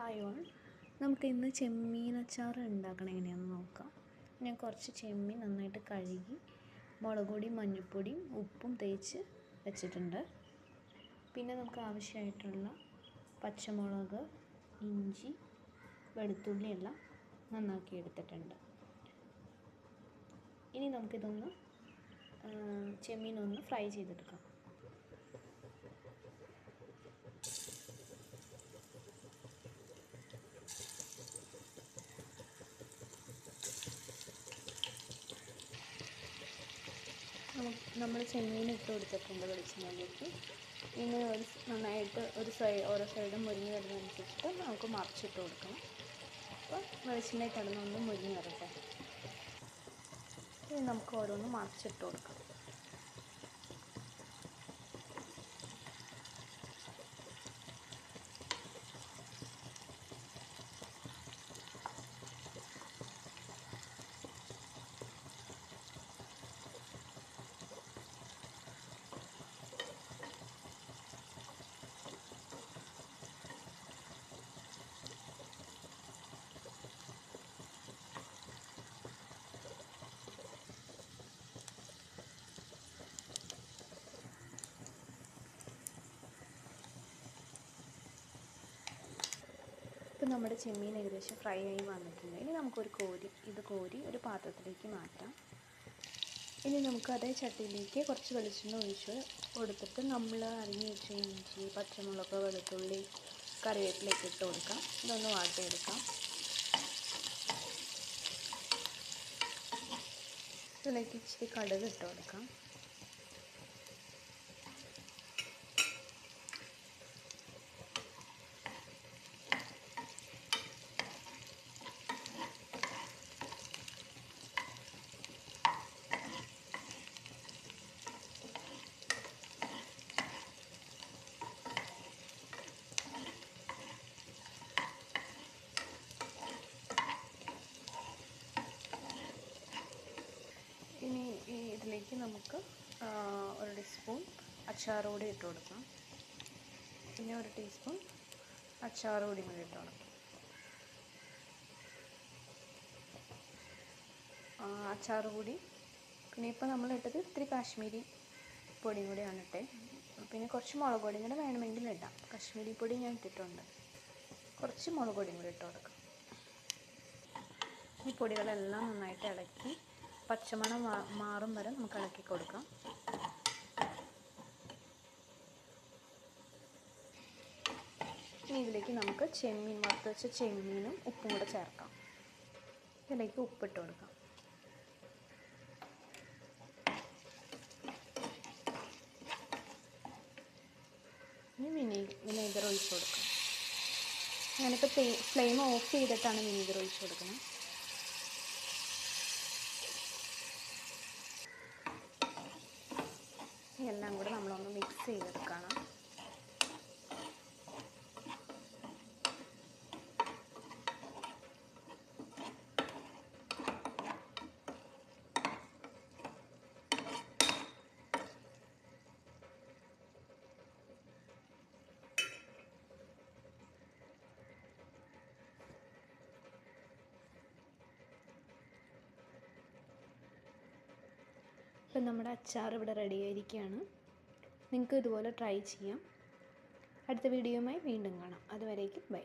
Hi all, നമുക്ക് ഇന്ന് ചെമ്മീൻ അച്ചാർ ഉണ്ടാക്കണം എങ്ങനെയാണെന്ന് നോക്കാം. ഞാൻ കുറച്ച് ചെമ്മീൻ നന്നായിട്ട് കഴുകി മുളക് പൊടിയും മഞ്ഞൾപ്പൊടിയും ഉപ്പും തേച്ച് വെച്ചിട്ടുണ്ട്. പിന്നെ നമുക്ക് ആവശ്യമായിട്ടുള്ള പച്ചമുളക്, ഇഞ്ചി, വെളുത്തുള്ളി എല്ലാം നന്നാക്കി എടുത്തിട്ടുണ്ട്. ഇനി നമുക്കിതൊന്ന് ചെമ്മീനൊന്ന് ഫ്രൈ ചെയ്തെടുക്കാം. നമ്മൾ ചെമ്മീൻ ഇട്ട് കൊടുത്തിട്ടുണ്ട് വെളിച്ചെണ്ണയിലേക്ക്. ഇനി നന്നായിട്ട് ഓരോ സൈഡും മുരിഞ്ഞ് വരുന്നതനുസരിച്ചിട്ട് നമുക്ക് മറിച്ചിട്ട് കൊടുക്കണം. അപ്പോൾ വെളിച്ചെണ്ണയിൽ കിടന്നൊന്ന് മുരിഞ്ഞ് വരട്ടെ. ഇനി നമുക്ക് ഓരോന്ന് മറിച്ചിട്ട് കൊടുക്കാം. ഇപ്പം നമ്മുടെ ചെമ്മീൻ ഏകദേശം ഫ്രൈ ആയി വന്നിട്ടുണ്ട്. ഇനി നമുക്കൊരു കോരി ഒരു പാത്രത്തിലേക്ക് മാറ്റാം. ഇനി നമുക്ക് അതേ ചട്ടിയിലേക്ക് കുറച്ച് വെളിച്ചെണ്ണ ഒഴിച്ച് കൊടുത്തിട്ട് നമ്മൾ അരിഞ്ഞ് വെച്ച ഇഞ്ചി, പച്ചമുളക്, വെളുത്തുള്ളി, കറിവേപ്പിലേക്ക് ഇട്ട് കൊടുക്കാം. ഇതൊന്ന് വാട്ടിയെടുക്കാം. ഇതിലേക്ക് ഇച്ചിരി കടുക് ഇട്ട് കൊടുക്കാം. ഇനി ഇതിലേക്ക് നമുക്ക് ഒരു ടീസ്പൂൺ അച്ചാർ പൊടി ഇട്ട് കൊടുക്കാം. പിന്നെ ഒരു ടീസ്പൂൺ അച്ചാർ പൊടി കൂടി ഇട്ട് കൊടുക്കാം. അച്ചാർ പൊടി പിന്നെ ഇപ്പോൾ നമ്മൾ ഇട്ടത് ഇത്തിരി കാശ്മീരി പൊടിയും കൂടിയാണ് ഇട്ടേ. പിന്നെ കുറച്ച് മുളക് പൊടിയും കൂടെ വേണമെങ്കിൽ ഇടാം. കാശ്മീരി പൊടി ഞാൻ ഇട്ടിട്ടുണ്ട്. കുറച്ച് മുളക് പൊടിയും കൂടി ഇട്ട് കൊടുക്കാം. ഈ പൊടികളെല്ലാം നന്നായിട്ട് ഇളക്കി പച്ചമണം മാറും വരെ നമുക്ക് ഇളക്കി കൊടുക്കാം. ഇനി ഇതിലേക്ക് നമുക്ക് വറുത്ത് വെച്ച ചെമ്മീനും ഉപ്പും കൂടെ ചേർക്കാം. ഇതിലേക്ക് ഉപ്പിട്ട് കൊടുക്കാം. ഇനി വിനീഗർ ഒഴിച്ച് കൊടുക്കാം. ഞാനിപ്പോൾ ഫ്ലെയിം ഓഫ് ചെയ്തിട്ടാണ് വിനീഗർ ഒഴിച്ച് കൊടുക്കുന്നത്. എല്ലാം കൂടെ നമ്മളൊന്ന് മിക്സ് ചെയ്തെടുക്കണം. ഇപ്പം നമ്മുടെ അച്ചാർ ഇവിടെ റെഡി ആയിരിക്കുകയാണ്. നിങ്ങൾക്ക് ഇതുപോലെ ട്രൈ ചെയ്യാം. അടുത്ത വീഡിയോയുമായി വീണ്ടും കാണാം. അതുവരേക്കും ബൈ.